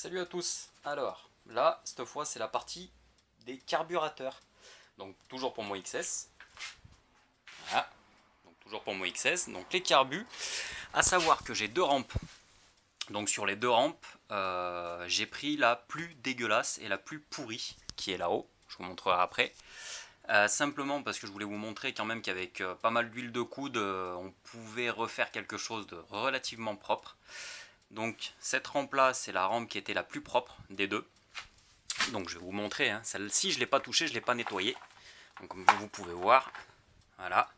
Salut à tous. Alors, là, cette fois, c'est la partie des carburateurs. Donc, toujours pour mon XS. Voilà. Donc, toujours pour mon XS. Donc, les carbus. À savoir que j'ai deux rampes. Donc, sur les deux rampes, j'ai pris la plus dégueulasse et la plus pourrie, qui est là-haut. Je vous montrerai après. Simplement parce que je voulais vous montrer quand même qu'avec pas mal d'huile de coude, on pouvait refaire quelque chose de relativement propre. Donc cette rampe là, c'est la rampe qui était la plus propre des deux. Donc je vais vous montrer, hein. Celle-ci je ne l'ai pas touchée, je ne l'ai pas nettoyée. Donc comme vous pouvez voir, voilà.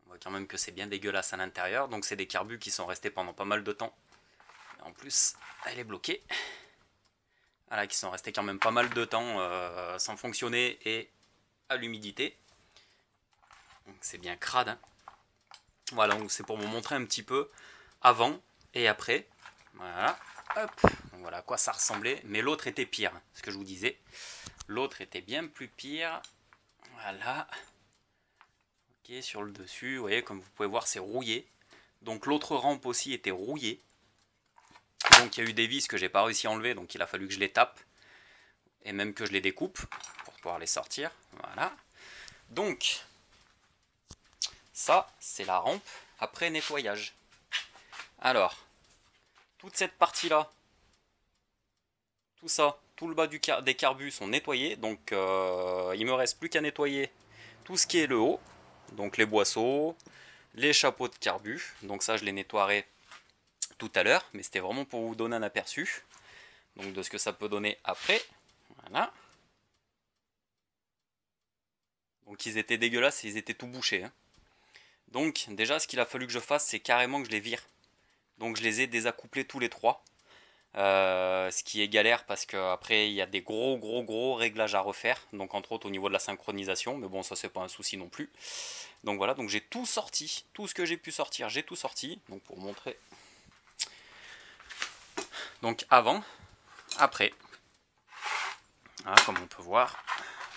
On voit quand même que c'est bien dégueulasse à l'intérieur. Donc c'est des carbus qui sont restés pendant pas mal de temps. Et en plus, elle est bloquée. Voilà, qui sont restés quand même pas mal de temps sans fonctionner et à l'humidité. Donc c'est bien crade, hein. Voilà, donc c'est pour vous montrer un petit peu avant et après. Voilà, hop. Donc voilà à quoi ça ressemblait. Mais l'autre était pire, ce que je vous disais. L'autre était bien plus pire. Voilà. Ok, sur le dessus, vous voyez, comme vous pouvez voir, c'est rouillé. Donc l'autre rampe aussi était rouillée. Donc il y a eu des vis que j'ai pas réussi à enlever, donc il a fallu que je les tape. Et même que je les découpe pour pouvoir les sortir. Voilà. Donc, ça, c'est la rampe après nettoyage. Alors, toute cette partie-là, tout ça, tout le bas des carbus sont nettoyés. Donc, il me reste plus qu'à nettoyer tout ce qui est le haut. Donc, les boisseaux, les chapeaux de carbus. Donc, ça, je les nettoierai tout à l'heure. Mais c'était vraiment pour vous donner un aperçu. Donc, de ce que ça peut donner après. Voilà. Donc, ils étaient dégueulasses et ils étaient tout bouchés, hein. Donc, déjà, ce qu'il a fallu que je fasse, c'est carrément que je les vire. Donc, je les ai désaccouplés tous les trois. Ce qui est galère parce qu'après il y a des gros réglages à refaire, donc entre autres au niveau de la synchronisation, mais bon ça c'est pas un souci non plus. Donc voilà, donc j'ai tout sorti, tout ce que j'ai pu sortir, j'ai tout sorti, donc pour montrer. Donc avant, après, voilà, comme on peut voir,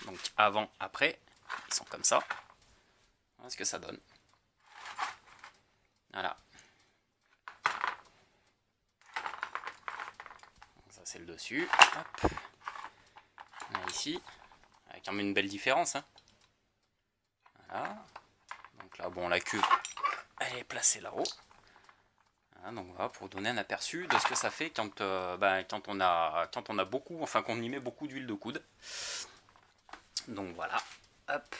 donc avant, après, ils sont comme ça, voilà ce que ça donne. Voilà. Donc ça c'est le dessus, hop. Là, ici, avec quand même une belle différence, hein. Voilà. Donc là, bon, la cuve, elle est placée là-haut. Voilà, donc voilà, pour donner un aperçu de ce que ça fait quand, quand on a beaucoup, enfin qu'on y met beaucoup d'huile de coude. Donc voilà, hop.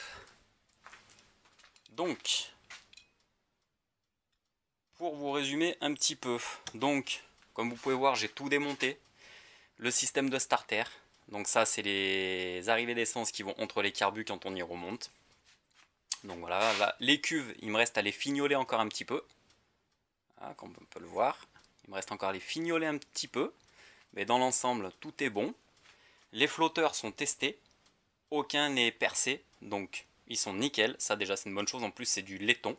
Donc, pour vous résumer un petit peu, donc, comme vous pouvez voir, j'ai tout démonté. Le système de starter, donc ça c'est les arrivées d'essence qui vont entre les carbus quand on y remonte. Donc voilà, là, les cuves, il me reste à les fignoler encore un petit peu. Voilà, comme on peut le voir, il me reste encore à les fignoler un petit peu. Mais dans l'ensemble, tout est bon. Les flotteurs sont testés. Aucun n'est percé. Donc, ils sont nickel. Ça, déjà, c'est une bonne chose. En plus, c'est du laiton.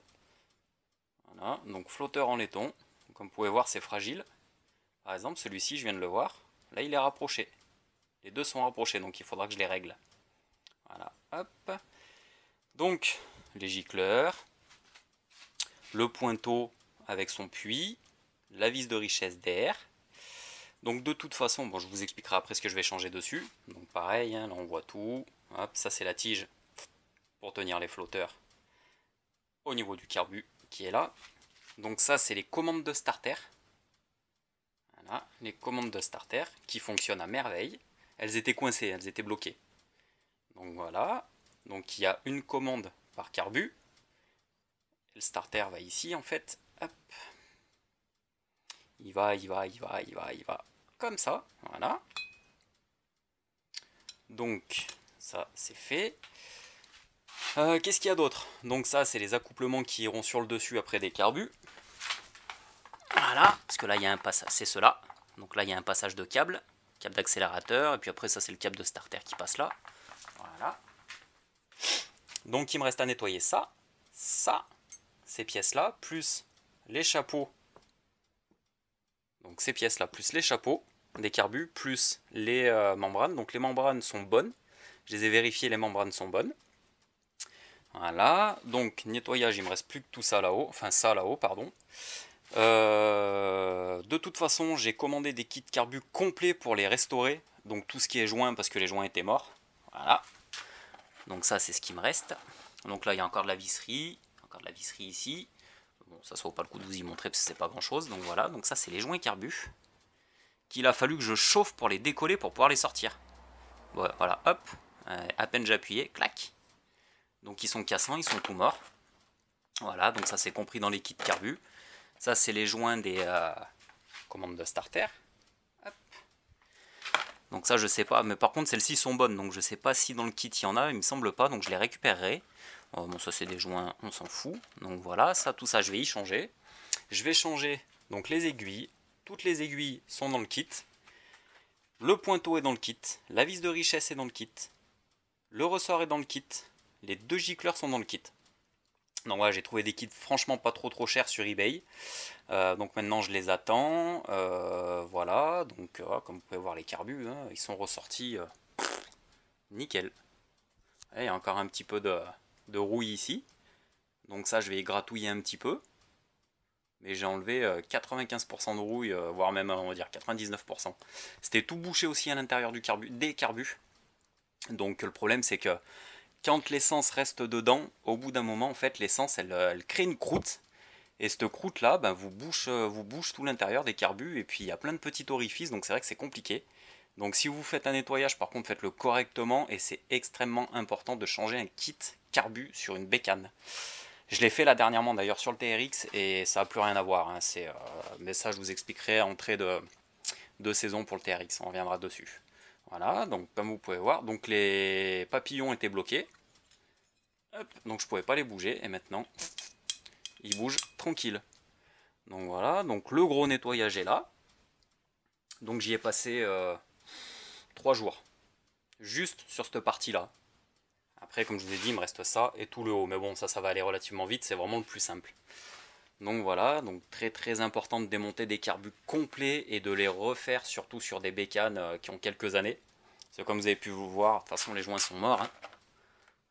Voilà. Donc, flotteur en laiton. Comme vous pouvez voir, c'est fragile. Par exemple, celui-ci, je viens de le voir. Là, il est rapproché. Les deux sont rapprochés. Donc, il faudra que je les règle. Voilà. Hop. Donc, les gicleurs. Le pointeau avec son puits. La vis de richesse d'air. Donc de toute façon, bon, je vous expliquerai après ce que je vais changer dessus. Donc pareil, hein, là on voit tout. Hop, ça c'est la tige pour tenir les flotteurs au niveau du carbu qui est là. Donc ça c'est les commandes de starter. Voilà, les commandes de starter qui fonctionnent à merveille. Elles étaient coincées, elles étaient bloquées. Donc voilà, donc il y a une commande par carbu. Le starter va ici en fait. Hop. Il va comme ça, voilà. Donc ça c'est fait. Qu'est-ce qu'il y a d'autre? Donc ça c'est les accouplements qui iront sur le dessus après des carbus. Voilà, parce que là il y a un passage, c'est cela. Donc là il y a un passage de câble d'accélérateur, et puis après ça c'est le câble de starter qui passe là. Voilà. Donc il me reste à nettoyer ça, ces pièces là, plus les chapeaux. Donc ces pièces là, plus les chapeaux des carbus, plus les membranes. Donc les membranes sont bonnes. Je les ai vérifiées, les membranes sont bonnes. Voilà, donc nettoyage, il me reste plus que tout ça là-haut, enfin ça là-haut, pardon. De toute façon, j'ai commandé des kits carbu complets pour les restaurer. Donc tout ce qui est joint, parce que les joints étaient morts. Voilà. Donc ça, c'est ce qui me reste. Donc là, il y a encore de la visserie. Encore de la visserie ici. Bon, ça ne vaut pas le coup de vous y montrer parce que c'est pas grand chose. Donc voilà, donc ça, c'est les joints carbu. Qu'il a fallu que je chauffe pour les décoller pour pouvoir les sortir. Voilà, hop. À peine j'ai appuyé, clac. Donc ils sont cassants, ils sont tout morts. Voilà, donc ça c'est compris dans les kits carbu. Ça c'est les joints des commandes de starter. Hop. Donc ça je sais pas, mais par contre celles-ci sont bonnes, donc je sais pas si dans le kit il y en a, il me semble pas, donc je les récupérerai. Bon ça c'est des joints, on s'en fout. Donc voilà, ça tout ça je vais y changer. Je vais changer donc les aiguilles. Toutes les aiguilles sont dans le kit. Le pointeau est dans le kit. La vis de richesse est dans le kit. Le ressort est dans le kit. Les 2 gicleurs sont dans le kit. Donc voilà, j'ai trouvé des kits franchement pas trop chers sur eBay. Donc maintenant je les attends. Voilà, donc comme vous pouvez voir les carbus, hein, ils sont ressortis nickel. Et il y a encore un petit peu de rouille ici. Donc ça je vais y gratouiller un petit peu. Mais j'ai enlevé 95% de rouille, voire même on va dire 99%. C'était tout bouché aussi à l'intérieur des carbus. Donc le problème c'est que quand l'essence reste dedans, au bout d'un moment, en fait, l'essence, elle crée une croûte. Et cette croûte-là, ben, vous bouche tout l'intérieur des carbus. Et puis, il y a plein de petits orifices, donc c'est vrai que c'est compliqué. Donc, si vous faites un nettoyage, par contre, faites-le correctement. Et c'est extrêmement important de changer un kit carbu sur une bécane. Je l'ai fait là dernièrement, d'ailleurs, sur le TRX. Et ça n'a plus rien à voir. Hein. Mais ça, je vous expliquerai en entrée de saison pour le TRX. On reviendra dessus. Voilà, donc comme vous pouvez voir, donc les papillons étaient bloqués. Hop, donc je pouvais pas les bouger et maintenant ils bougent tranquille. Donc voilà, donc le gros nettoyage est là. Donc j'y ai passé 3 jours. Juste sur cette partie là. Après comme je vous ai dit il me reste ça et tout le haut. Mais bon ça va aller relativement vite, c'est vraiment le plus simple. Donc voilà, donc très important de démonter des carbus complets et de les refaire surtout sur des bécanes qui ont quelques années. Parce que comme vous avez pu vous voir, de toute façon les joints sont morts. Hein.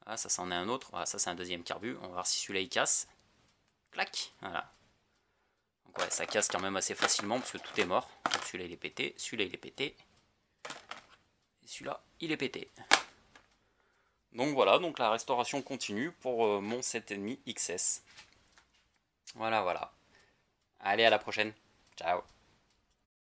Ah, ça c'en est un autre, ah, ça c'est un deuxième carbu, on va voir si celui-là il casse. Clac, voilà. Donc ouais, ça casse quand même assez facilement parce que tout est mort. Donc celui-là il est pété, celui-là il est pété. Et celui-là il est pété. Donc voilà, donc la restauration continue pour mon 7,5 XS. Voilà. Allez, à la prochaine. Ciao.